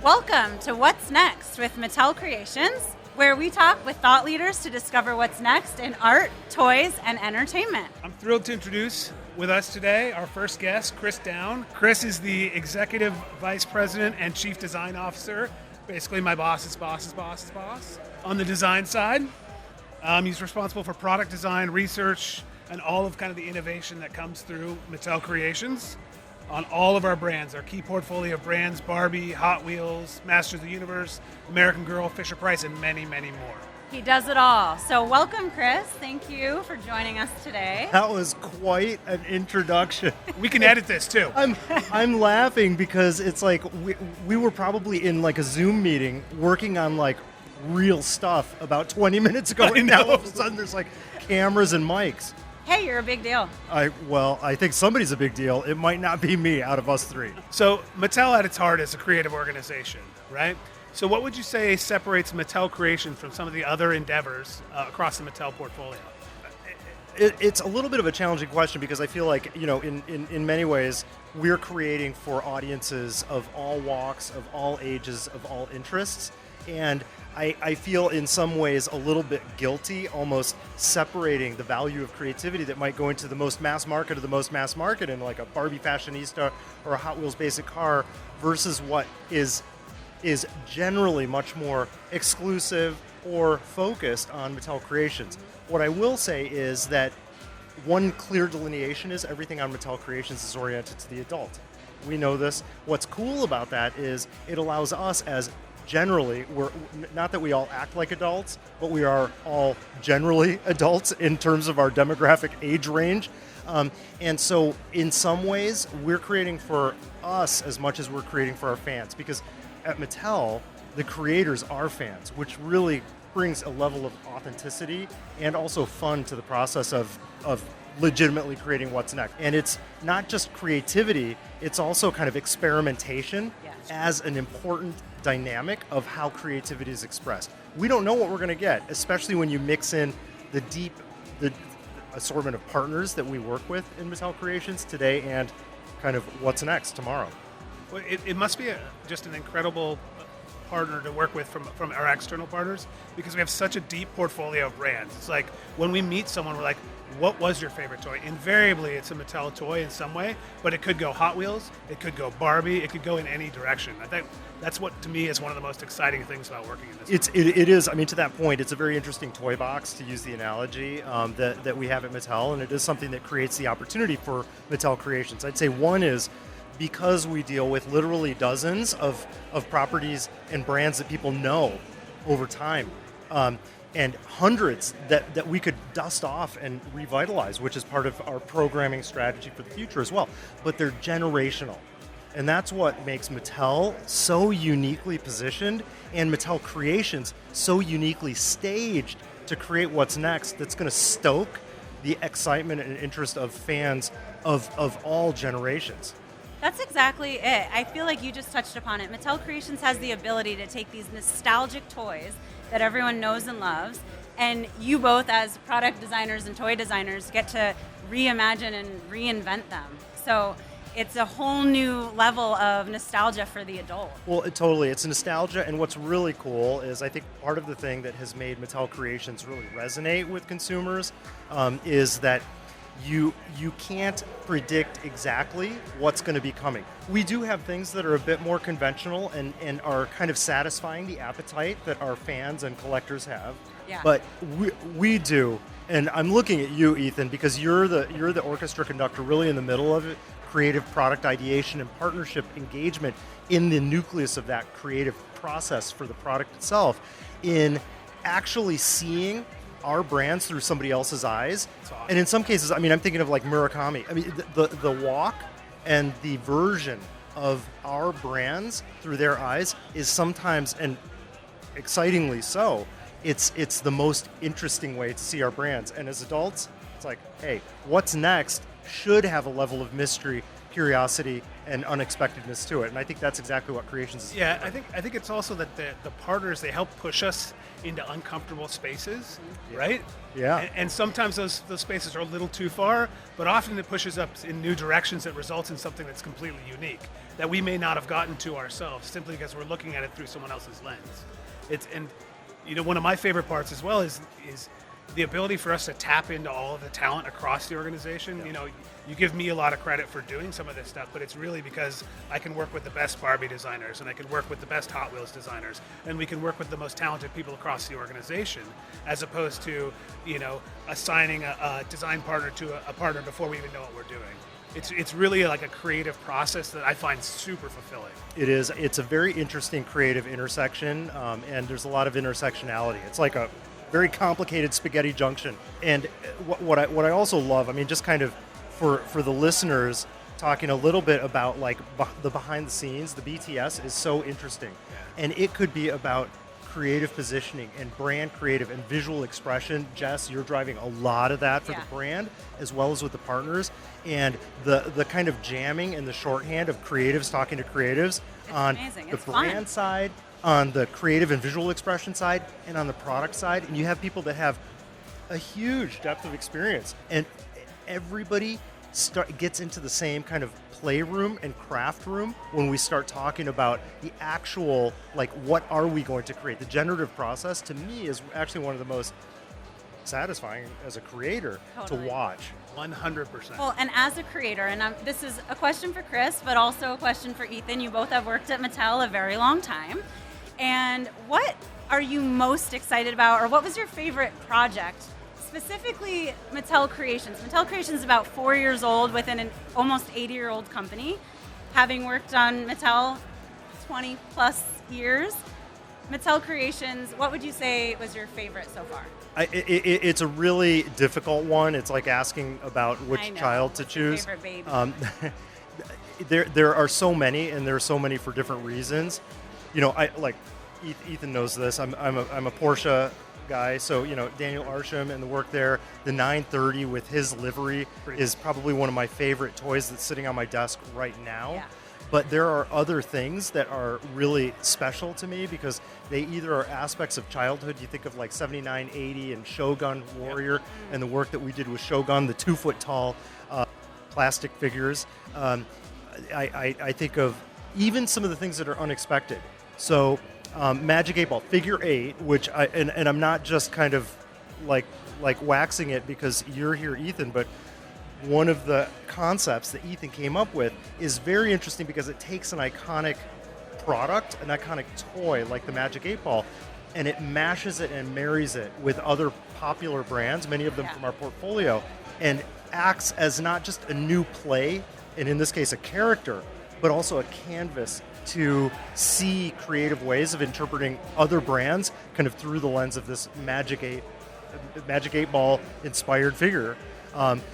Welcome to What's Next with Mattel Creations, where we talk with thought leaders to discover what's next in art, toys, and entertainment. I'm thrilled to introduce with us today our first guest, Chris Down. Chris is the Executive Vice President and Chief Design Officer, basically my boss's boss's boss's boss. On the design side, he's responsible for product design, research, and all of kind of the innovation that comes through Mattel Creations on all of our brands, our key portfolio of brands, Barbie, Hot Wheels, Masters of the Universe, American Girl, Fisher-Price, and many, many more. He does it all. So welcome, Chris. Thank you for joining us today. That was quite an introduction. We can edit this too. I'm laughing because it's like we were probably in like a Zoom meeting working on like real stuff about 20 minutes ago, and now all of a sudden there's like cameras and mics. Hey, you're a big deal. I think somebody's a big deal. It might not be me out of us three. So Mattel at its heart is a creative organization, right? So what would you say separates Mattel Creations from some of the other endeavors across the Mattel portfolio? It's a little bit of a challenging question because I feel like, in many ways, we're creating for audiences of all walks, of all ages, of all interests. And I feel in some ways a little bit guilty almost separating the value of creativity that might go into the most mass market of the most mass market in like a Barbie fashionista or a Hot Wheels basic car versus what is generally much more exclusive or focused on Mattel Creations. What I will say is that one clear delineation is everything on Mattel Creations is oriented to the adult. We know this. What's cool about that is it allows us as generally, we're not that we all act like adults, but we are all generally adults in terms of our demographic age range. And so in some ways, we're creating for us as much as we're creating for our fans. Because at Mattel, the creators are fans, which really brings a level of authenticity and also fun to the process of legitimately creating what's next. And it's not just creativity, it's also kind of experimentation as an important dynamic of how creativity is expressed. We don't know what we're going to get, especially when you mix in the assortment of partners that we work with in Mattel Creations today and kind of what's next tomorrow. Well, it must be just an incredible partner to work with from our external partners because we have such a deep portfolio of brands. It's like when we meet someone, we're like, what was your favorite toy? Invariably, it's a Mattel toy in some way, but it could go Hot Wheels, it could go Barbie, it could go in any direction. I think that's what, to me, is one of the most exciting things about working in this. It is. I mean, to that point, it's a very interesting toy box, to use the analogy, that we have at Mattel, and it is something that creates the opportunity for Mattel Creations. I'd say one is because we deal with literally dozens of properties and brands that people know over time, and hundreds that we could dust off and revitalize, which is part of our programming strategy for the future as well. But they're generational. And that's what makes Mattel so uniquely positioned and Mattel Creations so uniquely staged to create what's next that's going to stoke the excitement and interest of fans of all generations. That's exactly it. I feel like you just touched upon it. Mattel Creations has the ability to take these nostalgic toys that everyone knows and loves, and you both as product designers and toy designers get to reimagine and reinvent them. So it's a whole new level of nostalgia for the adult. Well, totally. It's nostalgia, and what's really cool is I think part of the thing that has made Mattel Creations really resonate with consumers is that you can't predict exactly what's going to be coming. We do have things that are a bit more conventional and are kind of satisfying the appetite that our fans and collectors have. Yeah. But we do, and I'm looking at you, Ethan, because you're the orchestra conductor really in the middle of it, creative product ideation and partnership engagement in the nucleus of that creative process for the product itself, in actually seeing our brands through somebody else's eyes. Awesome. And in some cases, I mean, I'm thinking of like Murakami. I mean, the walk and the version of our brands through their eyes is sometimes, and excitingly so, it's the most interesting way to see our brands. And as adults, it's like, hey, what's next should have a level of mystery curiosity and unexpectedness to it. And I think that's exactly what Creations is. Yeah, I think it's also that the partners, they help push us into uncomfortable spaces, right? Yeah. And sometimes those spaces are a little too far, but often it pushes us in new directions that results in something that's completely unique that we may not have gotten to ourselves simply because we're looking at it through someone else's lens. One of my favorite parts as well is the ability for us to tap into all of the talent across the organization. Yeah. You give me a lot of credit for doing some of this stuff, but it's really because I can work with the best Barbie designers, and I can work with the best Hot Wheels designers, and we can work with the most talented people across the organization, as opposed to, assigning a design partner to a partner before we even know what we're doing. It's really like a creative process that I find super fulfilling. It is. It's a very interesting creative intersection, and there's a lot of intersectionality. It's like a very complicated spaghetti junction. And what I also love, just kind of for the listeners, talking a little bit about like the behind the scenes, the BTS is so interesting, and it could be about creative positioning and brand creative and visual expression. Jess, you're driving a lot of that for the brand as well as with the partners, and the kind of jamming and the shorthand of creatives talking to creatives on the brand side, on the creative and visual expression side, and on the product side. And you have people that have a huge depth of experience, and everybody gets into the same kind of playroom and craft room when we start talking about the actual, like, what are we going to create? The generative process, to me, is actually one of the most satisfying as a creator to watch. 100%. Well, and as a creator, and this is a question for Chris, but also a question for Ethan. You both have worked at Mattel a very long time. And what are you most excited about, or what was your favorite project? Specifically, Mattel Creations. Mattel Creations is about 4 years old within an almost 80-year-old company, having worked on Mattel 20 plus years. Mattel Creations, what would you say was your favorite so far? It's a really difficult one. It's like asking about which child to choose. Favorite baby. There are so many, and there are so many for different reasons. Ethan knows this. I'm a Porsche guy, so Daniel Arsham and the work there. The 930 with his livery is probably one of my favorite toys that's sitting on my desk right now. Yeah. But there are other things that are really special to me because they either are aspects of childhood. You think of like 7980 and Shogun Warrior and the work that we did with Shogun, the 2-foot tall plastic figures. I think of even some of the things that are unexpected. So Magic 8 Ball Figure 8, which and I'm not just kind of like waxing it because you're here, Ethan, but one of the concepts that Ethan came up with is very interesting because it takes an iconic product, an iconic toy like the Magic 8 Ball, and it mashes it and marries it with other popular brands, many of them from our portfolio, and acts as not just a new play, and in this case a character, but also a canvas to see creative ways of interpreting other brands kind of through the lens of this Magic 8 Ball inspired figure.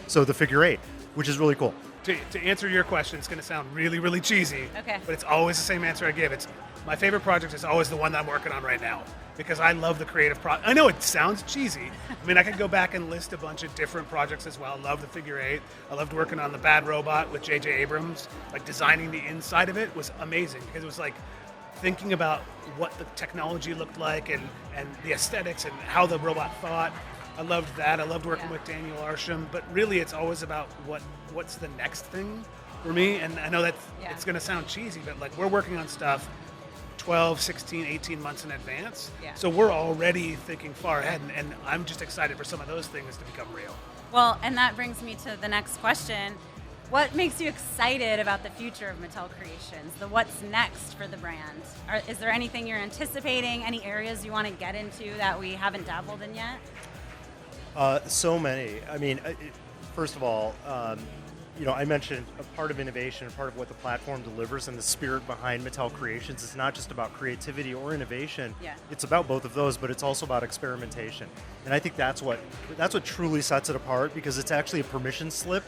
So the Figure 8, which is really cool. To answer your question, it's going to sound really, really cheesy, Okay. but it's always the same answer I give. It's my favorite project is always the one that I'm working on right now because I love the creative I know it sounds cheesy. I could go back and list a bunch of different projects as well. I love the Figure 8. I loved working on the Bad Robot with J.J. Abrams. Like designing the inside of it was amazing because it was like thinking about what the technology looked like and the aesthetics and how the robot thought. I loved that. I loved working with Daniel Arsham, but really it's always about what's the next thing for me. And I know that it's going to sound cheesy, but like we're working on stuff 12, 16, 18 months in advance. Yeah. So we're already thinking far ahead, and I'm just excited for some of those things to become real. Well, and that brings me to the next question. What makes you excited about the future of Mattel Creations? The what's next for the brand? Is there anything you're anticipating? Any areas you want to get into that we haven't dabbled in yet? So many. First of all, I mentioned a part of innovation, part of what the platform delivers, and the spirit behind Mattel Creations is not just about creativity or innovation. Yeah. It's about both of those, but it's also about experimentation. And I think that's what truly sets it apart because it's actually a permission slip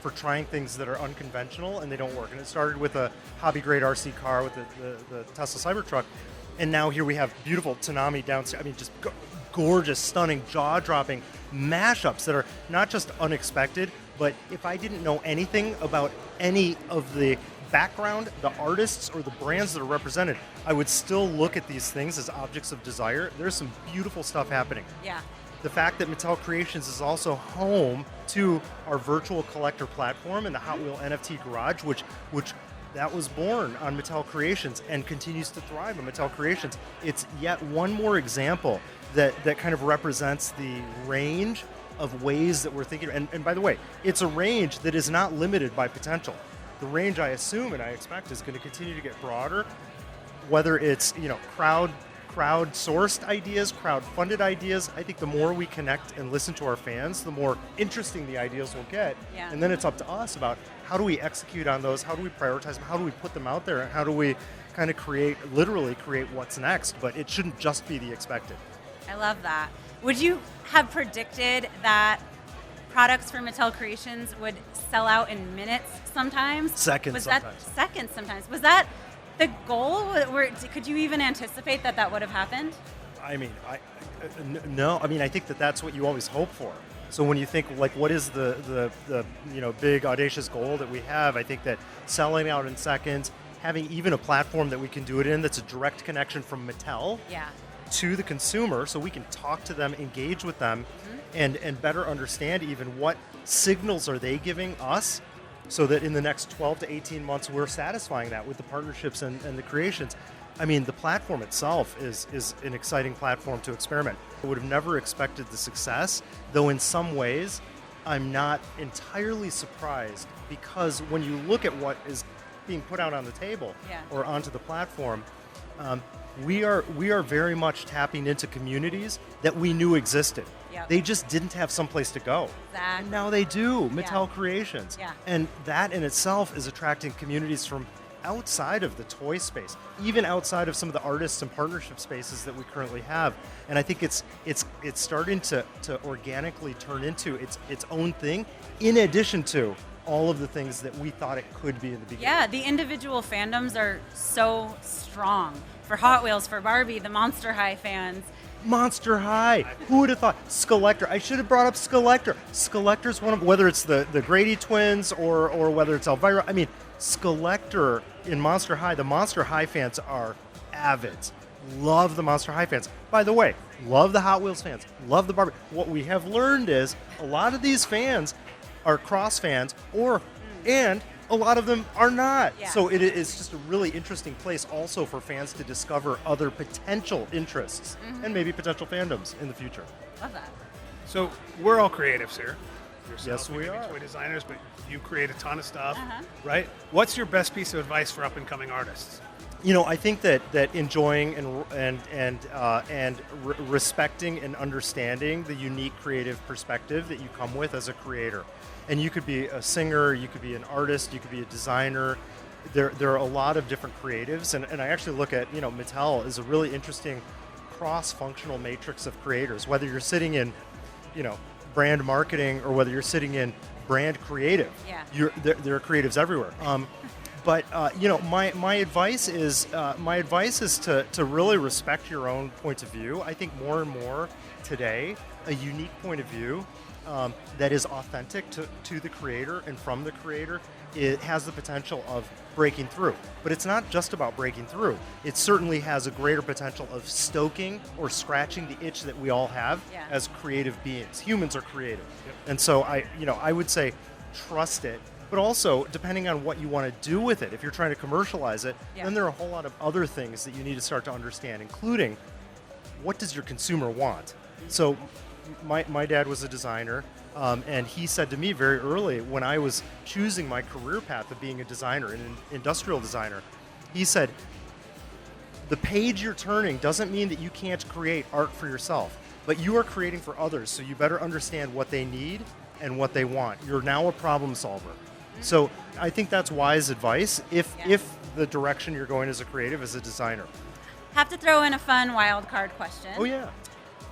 for trying things that are unconventional and they don't work. And it started with a hobby-grade RC car with the Tesla Cybertruck, and now here we have beautiful Tanami downstairs. Just gorgeous, stunning, jaw-dropping mashups that are not just unexpected, But if I didn't know anything about any of the background, the artists, or the brands that are represented, I would still look at these things as objects of desire. There's some beautiful stuff happening. Yeah. The fact that Mattel Creations is also home to our virtual collector platform and the Hot Wheel NFT Garage, which that was born on Mattel Creations and continues to thrive on Mattel Creations. It's yet one more example that kind of represents the range of ways that we're thinking. And by the way, it's a range that is not limited by potential. The range, I assume and I expect, is going to continue to get broader, whether it's crowd-sourced ideas, crowd-funded ideas. I think the more we connect and listen to our fans, the more interesting the ideas will get. Yeah. And then it's up to us about how do we execute on those, how do we prioritize them, how do we put them out there, and how do we kind of literally create what's next. But it shouldn't just be the expected. I love that. Would you have predicted that products from Mattel Creations would sell out in minutes sometimes? Seconds sometimes. Seconds sometimes. Was that the goal? Could you even anticipate that would have happened? I mean, no. I mean, I think that's what you always hope for. So when you think like, what is the big audacious goal that we have? I think that selling out in seconds, having even a platform that we can do it in that's a direct connection from Mattel to the consumer, so we can talk to them, engage with them, and better understand even what signals are they giving us, so that in the next 12 to 18 months we're satisfying that with the partnerships and the creations. I mean, the platform itself is an exciting platform to experiment. I would have never expected the success, though in some ways I'm not entirely surprised, because when you look at what is being put out on the table or onto the platform, we are very much tapping into communities that we knew existed. Yep. They just didn't have someplace to go. Exactly. And now they do, Mattel Creations. Yeah. And that in itself is attracting communities from outside of the toy space, even outside of some of the artists and partnership spaces that we currently have. And I think it's starting to organically turn into its own thing, in addition to all of the things that we thought it could be in the beginning. Yeah, the individual fandoms are so strong. For Hot Wheels, for Barbie, the Monster High fans. Monster High. Who would have thought? Skeletor. I should have brought up Skeletor. Skeletor's one of, whether it's the Grady twins or whether it's Elvira. I mean, Skeletor in Monster High, the Monster High fans are avids. Love the Monster High fans. By the way, love the Hot Wheels fans. Love the Barbie. What we have learned is a lot of these fans are cross fans, and a lot of them are not. Yeah. So it is just a really interesting place also for fans to discover other potential interests and maybe potential fandoms in the future. Love that. So we're all creatives here. Yes, we may be are. toy designers, but you create a ton of stuff, right? What's your best piece of advice for up and coming artists? You know, I think that enjoying and respecting and understanding the unique creative perspective that you come with as a creator. And you could be a singer, you could be an artist, you could be a designer. There are a lot of different creatives, and I actually look at, Mattel as a really interesting cross-functional matrix of creators. Whether you're sitting in, brand marketing or whether you're sitting in brand creative, there are creatives everywhere. But my advice is to really respect your own point of view. I think more and more today, a unique point of view that is authentic to the creator and from the creator, it has the potential of breaking through. But it's not just about breaking through. It certainly has a greater potential of stoking or scratching the itch that we all have as creative beings. Humans are creative. And so I would say trust it. But also, depending on what you want to do with it, if you're trying to commercialize it, then there are a whole lot of other things that you need to start to understand, including what does your consumer want? So my dad was a designer, and he said to me very early when I was choosing my career path of being a designer, an industrial designer, he said, the page you're turning doesn't mean that you can't create art for yourself, but you are creating for others, so you better understand what they need and what they want. You're now a problem solver. So I think that's wise advice if the direction you're going as a creative, as a designer. Have to throw in a fun wild card question. Oh, yeah.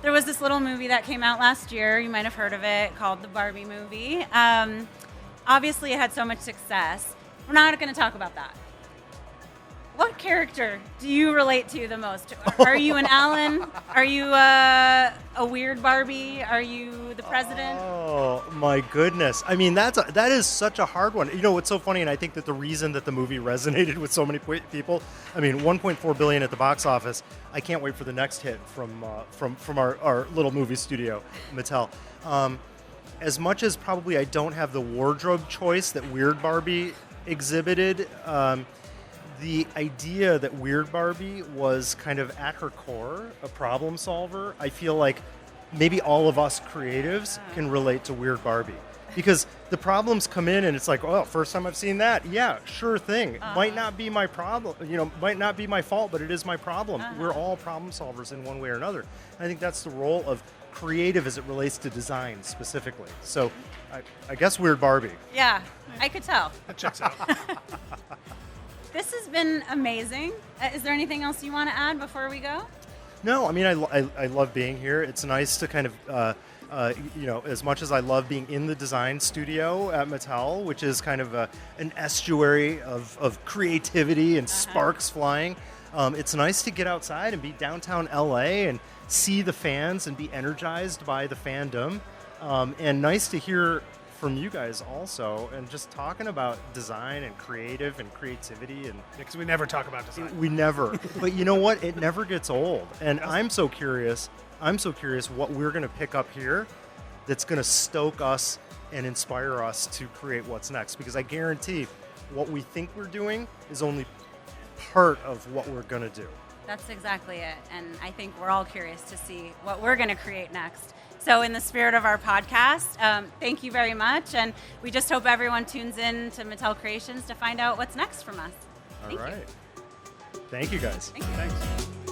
There was this little movie that came out last year, you might have heard of it, called the Barbie movie. Obviously, it had so much success. We're not going to talk about that. What character do you relate to the most? Are you an Alan? Are you a weird Barbie? Are you the president? Oh my goodness! I mean, that is such a hard one. You know, what's so funny, and I think that the reason that the movie resonated with so many people. I mean, 1.4 billion at the box office. I can't wait for the next hit from our little movie studio, Mattel. As much as probably I don't have the wardrobe choice that Weird Barbie exhibited. The idea that Weird Barbie was kind of at her core a problem solver, I feel like maybe all of us creatives can relate to Weird Barbie. Because the problems come in and it's like, oh, first time I've seen that. Yeah, sure thing. Might not be my problem, might not be my fault, but it is my problem. We're all problem solvers in one way or another. I think that's the role of creative as it relates to design specifically. So I guess Weird Barbie. Yeah, I could tell. That checks out. This has been amazing. Is there anything else you want to add before we go? No, I mean, I love being here. It's nice to kind of, as much as I love being in the design studio at Mattel, which is kind of an estuary of creativity and sparks flying, it's nice to get outside and be downtown LA and see the fans and be energized by the fandom. And nice to hear from you guys also, and just talking about design and creative and creativity, and Because we never talk about design. we never. But you know what? It never gets old. And I'm so curious what we're going to pick up here that's going to stoke us and inspire us to create what's next. Because I guarantee what we think we're doing is only part of what we're going to do. That's exactly it. And I think we're all curious to see what we're going to create next. So in the spirit of our podcast, thank you very much. And we just hope everyone tunes in to Mattel Creations to find out what's next from us. All right. Thank you, guys. Thank you. Thanks.